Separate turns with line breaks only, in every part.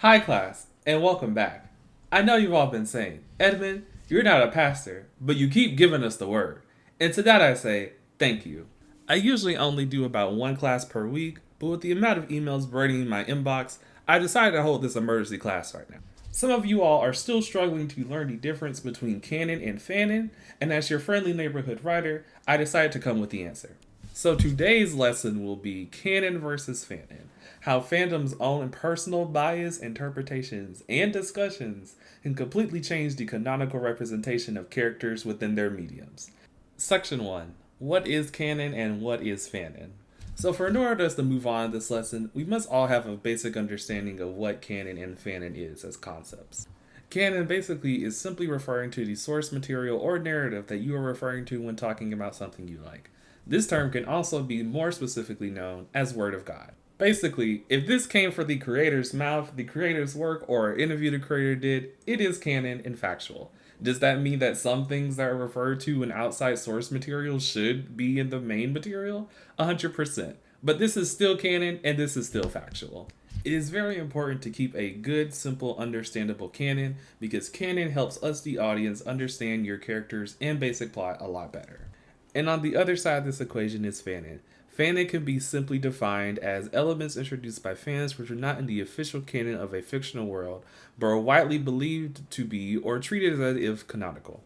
Hi, class, and welcome back. I know you've all been saying, Edmund, you're not a pastor, but you keep giving us the word. And to that I say, thank you. I usually only do about one class per week, but with the amount of emails burning my inbox, I decided to hold this emergency class right now. Some of you all are still struggling to learn the difference between Canon and Fanon, and as your friendly neighborhood writer, I decided to come with the answer. So today's lesson will be Canon versus Fanon, how fandom's own personal bias, interpretations, and discussions can completely change the canonical representation of characters within their mediums. Section 1. What is canon and what is fanon? So for in order for us to move on in this lesson, we must all have a basic understanding of what canon and fanon is as concepts. Canon basically is simply referring to the source material or narrative that you are referring to when talking about something you like. This term can also be more specifically known as Word of God. Basically, if this came from the creator's mouth, the creator's work, or an interview the creator did, it is canon and factual. Does that mean that some things that are referred to in outside source material should be in the main material? 100%. But this is still canon and this is still factual. It is very important to keep a good, simple, understandable canon because canon helps us, the audience, understand your characters and basic plot a lot better. And on the other side of this equation is fanon. Fanon can be simply defined as elements introduced by fans which are not in the official canon of a fictional world, but are widely believed to be or treated as if canonical.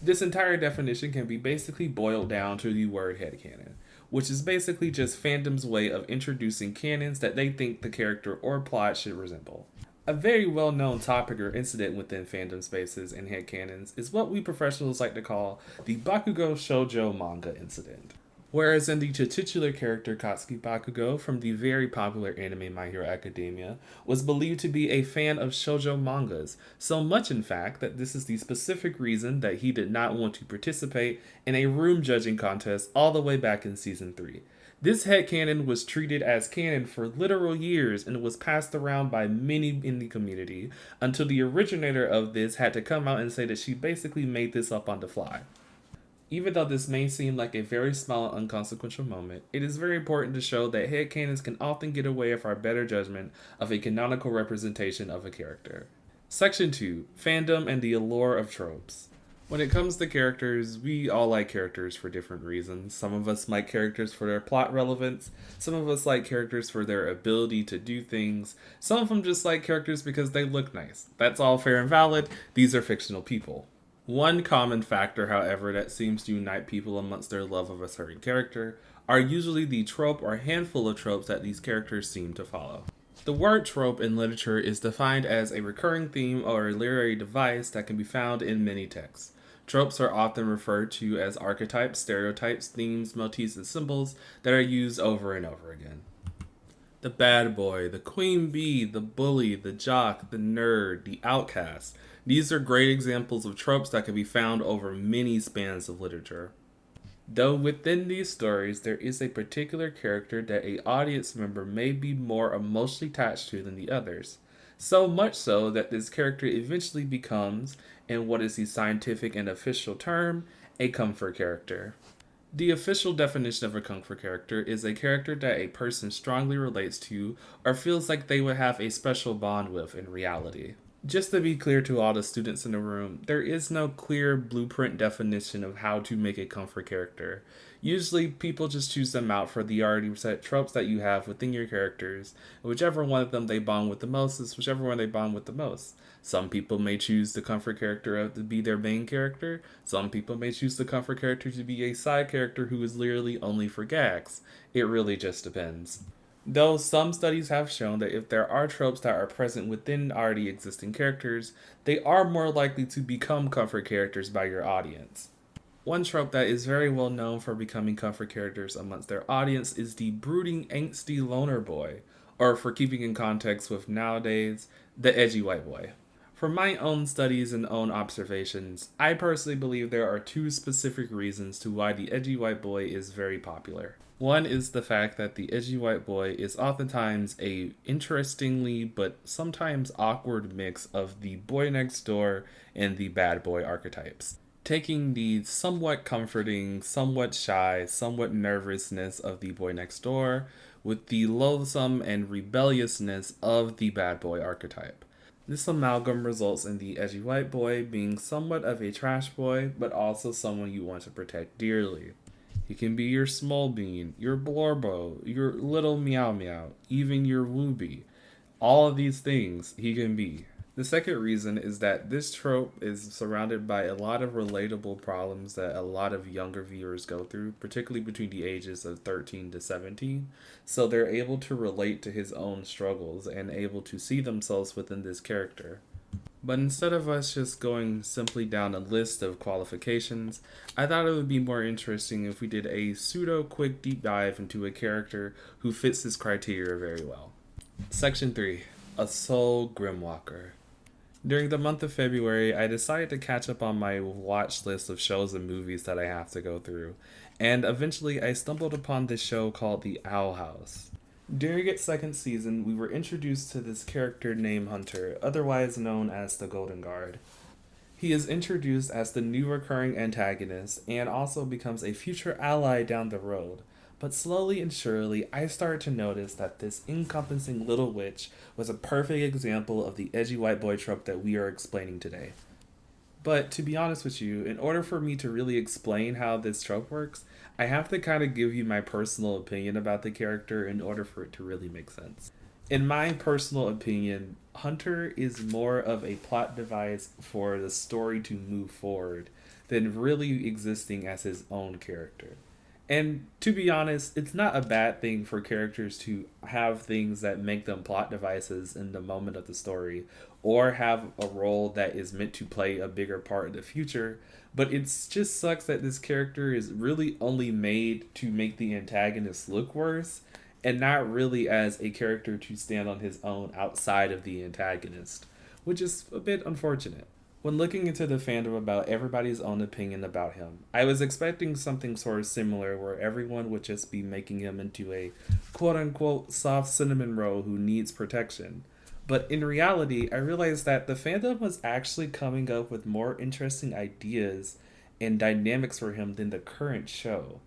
This entire definition can be basically boiled down to the word headcanon, which is basically just fandom's way of introducing canons that they think the character or plot should resemble. A very well-known topic or incident within fandom spaces and headcanons is what we professionals like to call the Bakugo Shoujo manga incident. Whereas in the titular character Katsuki Bakugo from the very popular anime My Hero Academia was believed to be a fan of shoujo mangas, so much in fact that this is the specific reason that he did not want to participate in a room judging contest all the way back in season 3. This headcanon was treated as canon for literal years and was passed around by many in the community until the originator of this had to come out and say that she basically made this up on the fly. Even though this may seem like a very small and unconsequential moment, it is very important to show that headcanons can often get away with our better judgment of a canonical representation of a character. Section 2. Fandom and the Allure of Tropes. When it comes to characters, we all like characters for different reasons. Some of us like characters for their plot relevance, some of us like characters for their ability to do things, some of them just like characters because they look nice. That's all fair and valid, these are fictional people. One common factor, however, that seems to unite people amongst their love of a certain character are usually the trope or handful of tropes that these characters seem to follow. The word trope in literature is defined as a recurring theme or a literary device that can be found in many texts. Tropes are often referred to as archetypes, stereotypes, themes, motifs, and symbols that are used over and over again. The bad boy, the queen bee, the bully, the jock, the nerd, the outcast. These are great examples of tropes that can be found over many spans of literature. Though within these stories there is a particular character that a audience member may be more emotionally attached to than the others. So much so that this character eventually becomes, in what is the scientific and official term, a comfort character. The official definition of a comfort character is a character that a person strongly relates to or feels like they would have a special bond with in reality. Just to be clear to all the students in the room, there is no clear blueprint definition of how to make a comfort character. Usually, people just choose them out for the already set tropes that you have within your characters. Whichever one of them they bond with the most is whichever one they bond with the most. Some people may choose the comfort character to be their main character. Some people may choose the comfort character to be a side character who is literally only for gags. It really just depends. Though some studies have shown that if there are tropes that are present within already existing characters, they are more likely to become comfort characters by your audience. One trope that is very well known for becoming comfort characters amongst their audience is the brooding, angsty loner boy, or for keeping in context with nowadays, the edgy white boy. From my own studies and own observations, I personally believe there are two specific reasons to why the edgy white boy is very popular. One is the fact that the edgy white boy is oftentimes a interestingly but sometimes awkward mix of the boy next door and the bad boy archetypes. Taking the somewhat comforting, somewhat shy, somewhat nervousness of the boy next door with the loathsome and rebelliousness of the bad boy archetype. This amalgam results in the edgy white boy being somewhat of a trash boy, but also someone you want to protect dearly. He can be your small bean, your blorbo, your little meow meow, even your wooby. All of these things he can be. The second reason is that this trope is surrounded by a lot of relatable problems that a lot of younger viewers go through, particularly between the ages of 13 to 17. So they're able to relate to his own struggles and able to see themselves within this character. But instead of us just going simply down a list of qualifications, I thought it would be more interesting if we did a pseudo quick deep dive into a character who fits this criteria very well. Section 3. A Soul Grimwalker. During the month of February, I decided to catch up on my watch list of shows and movies that I have to go through, and eventually I stumbled upon this show called The Owl House. During its second season, we were introduced to this character named Hunter, otherwise known as the Golden Guard. He is introduced as the new recurring antagonist and also becomes a future ally down the road. But slowly and surely, I started to notice that this encompassing little witch was a perfect example of the edgy white boy trope that we are explaining today. But to be honest with you, in order for me to really explain how this trope works, I have to kind of give you my personal opinion about the character in order for it to really make sense. In my personal opinion, Hunter is more of a plot device for the story to move forward than really existing as his own character. And to be honest, it's not a bad thing for characters to have things that make them plot devices in the moment of the story, or have a role that is meant to play a bigger part in the future. But it just sucks that this character is really only made to make the antagonist look worse, and not really as a character to stand on his own outside of the antagonist, which is a bit unfortunate. When looking into the fandom about everybody's own opinion about him, I was expecting something sort of similar where everyone would just be making him into a quote-unquote soft cinnamon roll who needs protection. But in reality, I realized that the fandom was actually coming up with more interesting ideas and dynamics for him than the current show.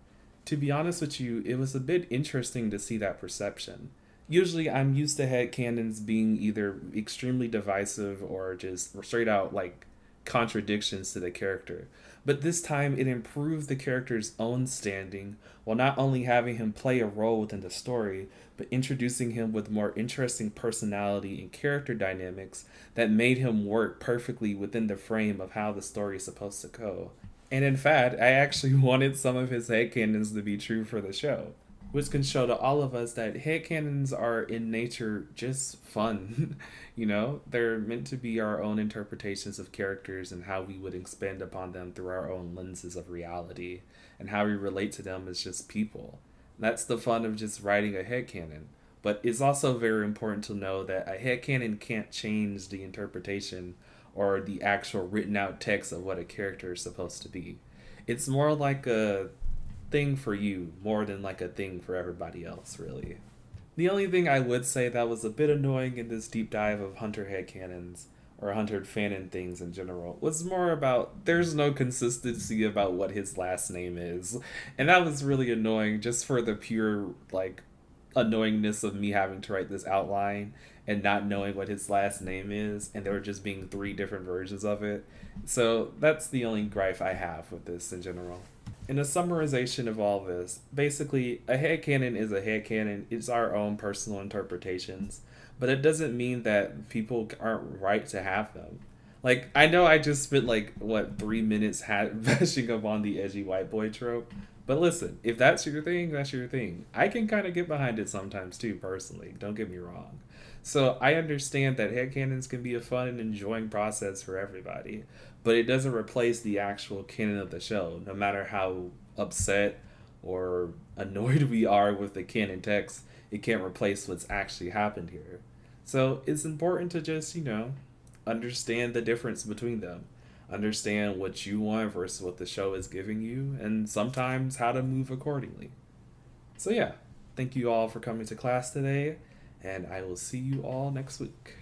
To be honest with you, it was a bit interesting to see that perception. Usually I'm used to headcanons being either extremely divisive or just straight out like contradictions to the character. But this time it improved the character's own standing while not only having him play a role within the story, but introducing him with more interesting personality and character dynamics that made him work perfectly within the frame of how the story is supposed to go. And in fact, I actually wanted some of his headcanons to be true for the show, which can show to all of us that headcanons are in nature just fun. You know, they're meant to be our own interpretations of characters and how we would expand upon them through our own lenses of reality and how we relate to them as just people. That's the fun of just writing a headcanon. But it's also very important to know that a headcanon can't change the interpretation or the actual written out text of what a character is supposed to be. It's more like a thing for you more than like a thing for everybody else, really. The only thing I would say that was a bit annoying in this deep dive of Hunter headcanons or Hunter Fanon things in general was more about there's no consistency about what his last name is, and that was really annoying just for the pure like annoyingness of me having to write this outline and not knowing what his last name is, and there were just being 3 different versions of it. So that's the only gripe I have with this in general. In a summarization of all this, basically, a headcanon is a headcanon. It's our own personal interpretations, but it doesn't mean that people aren't right to have them. Like, I know I just spent, 3 minutes bashing up on the edgy white boy trope, but listen, if that's your thing, that's your thing. I can kind of get behind it sometimes too, personally. Don't get me wrong. So I understand that headcanons can be a fun and enjoying process for everybody, but it doesn't replace the actual canon of the show, no matter how upset or annoyed we are with the canon text. It can't replace what's actually happened here. So it's important to just, understand the difference between them. Understand what you want versus what the show is giving you, and sometimes how to move accordingly. So yeah, thank you all for coming to class today, and I will see you all next week.